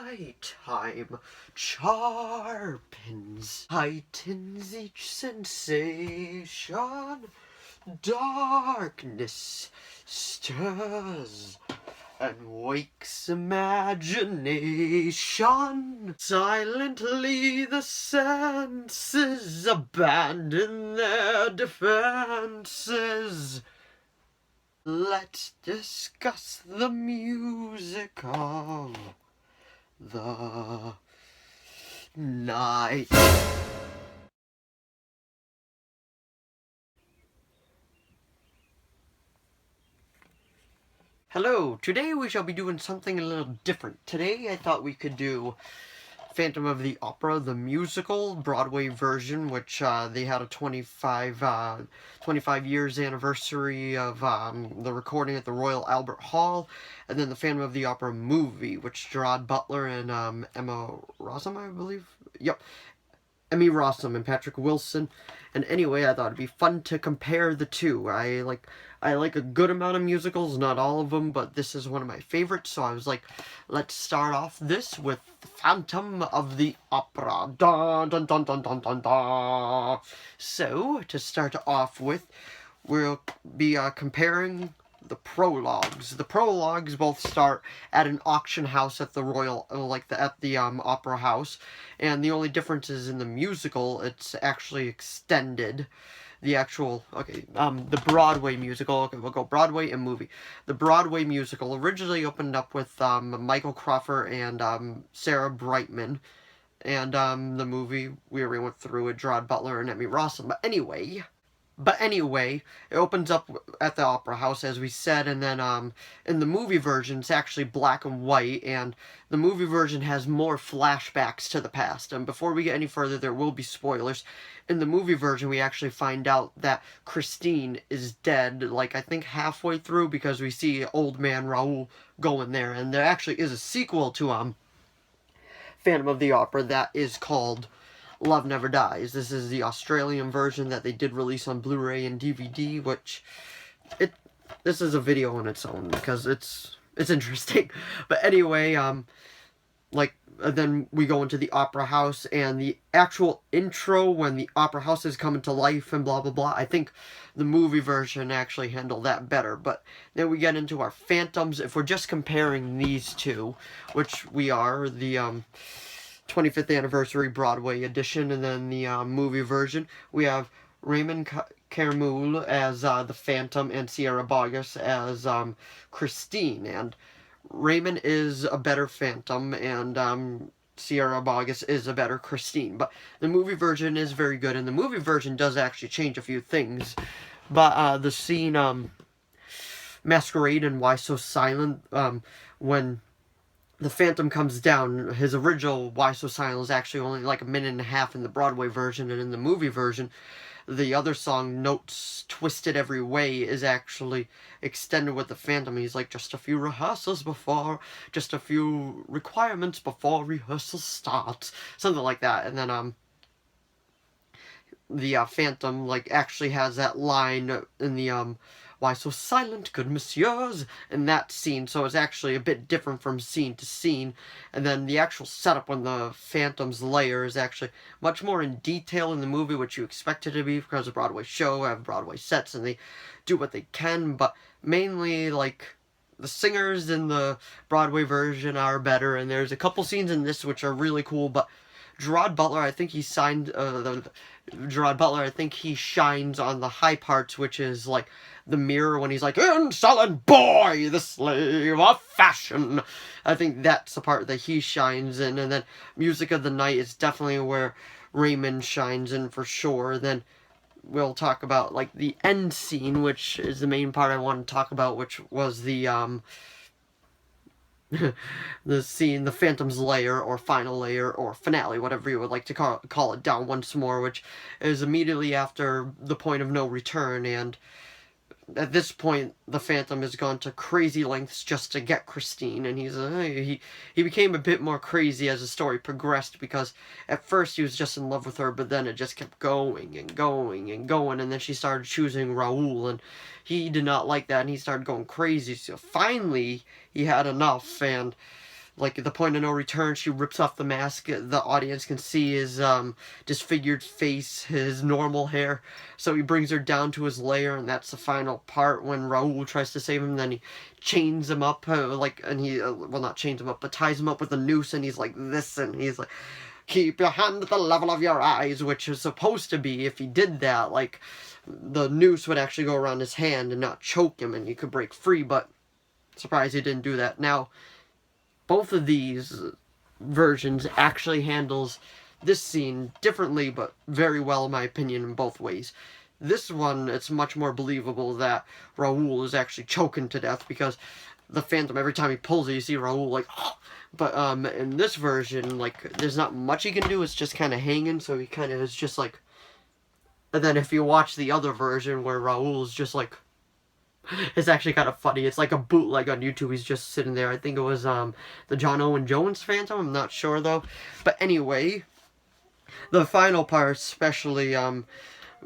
Nighttime sharpens, heightens each sensation. Darkness stirs and wakes imagination. Silently the senses abandon their defenses. Let's discuss the music of the night. Hello, today we shall be doing something a little different. Today I thought we could do Phantom of the Opera, the musical, Broadway version, which they had a 25 years anniversary of the recording at the Royal Albert Hall, and then the Phantom of the Opera movie, which Gerard Butler and Emma Rossum, I believe? Yep. Emmy Rossum and Patrick Wilson. And anyway, I thought it'd be fun to compare the two. I like a good amount of musicals, not all of them, but this is one of my favorites, so I was like, let's start off this with Phantom of the Opera. Dun dun dun dun dun dun dun. So, to start off with, we'll be comparing the prologues. The prologues both start at an auction house at the Royal, at the Opera House, and the only difference is in the musical, it's actually extended. The actual, the Broadway musical, okay, we'll go Broadway and movie. The Broadway musical originally opened up with Michael Crawford and Sarah Brightman, and the movie, we already went through it, Gerard Butler and Emmy Rossum. But anyway, it opens up at the Opera House, as we said, and then in the movie version, it's actually black and white, and the movie version has more flashbacks to the past. And before we get any further, there will be spoilers. In the movie version, we actually find out that Christine is dead, I think halfway through, because we see old man Raoul going there, and there actually is a sequel to Phantom of the Opera that is called Love Never Dies. This is the Australian version that they did release on Blu-ray and DVD, which this is a video on its own because it's interesting. But anyway, then we go into the Opera House, and the actual intro when the Opera House is coming to life and blah blah blah. I think the movie version actually handled that better. But then we get into our Phantoms. If we're just comparing these two, which we are, the 25th anniversary Broadway edition, and then the movie version, we have Raymond Carmoul as the Phantom and Sierra Boggess as Christine. And Raymond is a better Phantom, and Sierra Boggess is a better Christine. But the movie version is very good, and the movie version does actually change a few things. But the scene, Masquerade and Why So Silent, when the Phantom comes down, his original Why So Silent is actually only like a minute and a half in the Broadway version, and in the movie version, the other song, Notes Twisted Every Way, is actually extended with the Phantom. He's like, just a few rehearsals before, just a few requirements before rehearsal starts, something like that. And then the Phantom actually has that line in the Why So Silent, good messieurs, in that scene, so it's actually a bit different from scene to scene. And then the actual setup when the Phantom's lair is actually much more in detail in the movie, which you expect it to be because of Broadway show, have Broadway sets, and they do what they can, but mainly, the singers in the Broadway version are better, and there's a couple scenes in this which are really cool, but Gerard Butler, I think he shines on the high parts, which is the mirror when he's like, insolent boy, the slave of fashion. I think that's the part that he shines in, and then Music of the Night is definitely where Raymond shines in for sure. Then we'll talk about the end scene, which is the main part I want to talk about, which was the the scene, the Phantom's lair, or final lair, or finale, whatever you would like to call it, down once more, which is immediately after the point of no return. And at this point, the Phantom has gone to crazy lengths just to get Christine, and he became a bit more crazy as the story progressed, because at first he was just in love with her, but then it just kept going and going and going, and then she started choosing Raoul, and he did not like that, and he started going crazy. So finally, he had enough, and like, at the point of no return, she rips off the mask. The audience can see his disfigured face, his normal hair. So he brings her down to his lair, and that's the final part when Raul tries to save him. Then he chains him up, and he, well, not chains him up, but ties him up with a noose, and he's like this, and he's like, keep your hand at the level of your eyes, which is supposed to be, if he did that, like, the noose would actually go around his hand and not choke him, and he could break free, but surprised he didn't do that. Now, both of these versions actually handles this scene differently, but very well in my opinion in both ways. This one, it's much more believable that Raul is actually choking to death, because the Phantom, every time he pulls it, you see Raul like, but in this version, like, there's not much he can do, it's just kind of hanging, so he kind of is just like, and then if you watch the other version where Raul is just like, it's actually kind of funny. It's like a bootleg on YouTube. He's just sitting there. I think it was the John Owen Jones Phantom. I'm not sure though. But anyway, the final part, especially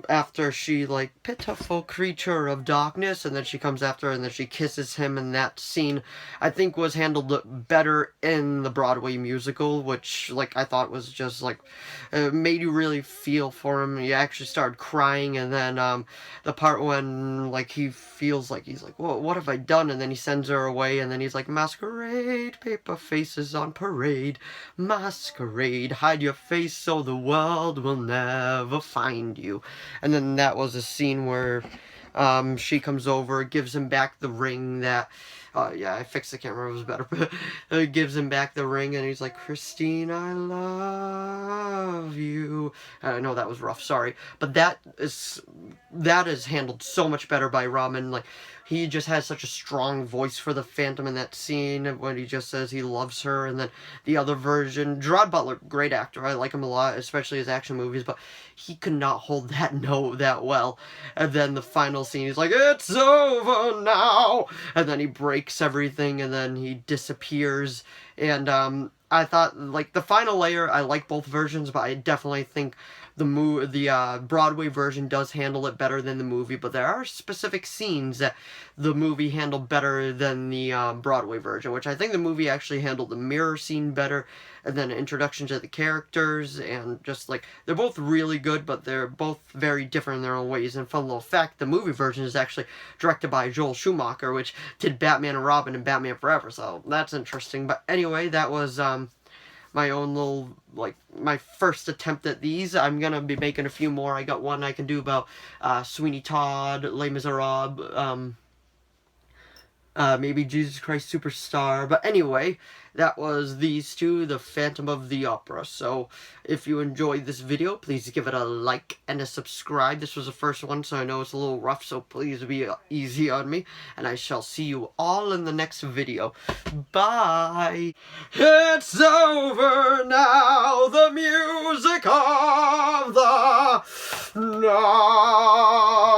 after she, like, pitiful creature of darkness, and then she comes after her and then she kisses him, and that scene I think was handled better in the Broadway musical, which, like, I thought was just like, made you really feel for him. You actually started crying. And then the part when, like, he feels like he's like, well, what have I done? And then he sends her away, and then he's like, masquerade, paper faces on parade, masquerade, hide your face so the world will never find you. And then that was a scene where she comes over, gives him back the ring that, yeah, I fixed the camera, it was better, but gives him back the ring, and he's like, Christine, I love you. I know that was rough, sorry. But that is handled so much better by Ramen. Like, he just has such a strong voice for the Phantom in that scene when he just says he loves her. And then the other version, Gerard Butler, great actor, I like him a lot, especially his action movies, but he could not hold that note that well. And then the final scene, he's like, it's over now! And then he breaks everything, and then he disappears. And I thought, like, the final layer, I like both versions, but I definitely think the Broadway version does handle it better than the movie, but there are specific scenes that the movie handled better than the Broadway version, which I think the movie actually handled the mirror scene better, and then introduction to the characters, and just, like, they're both really good, but they're both very different in their own ways. And fun little fact, the movie version is actually directed by Joel Schumacher, which did Batman and Robin and Batman Forever, so that's interesting. But anyway, that was my own little, like, my first attempt at these. I'm gonna be making a few more. I got one I can do about Sweeney Todd, Les Miserables, maybe Jesus Christ Superstar. But anyway, that was these two, the Phantom of the Opera. So if you enjoyed this video, please give it a like and a subscribe. This was the first one, so I know it's a little rough, so please be easy on me. And I shall see you all in the next video. Bye! It's over now, the music of the night.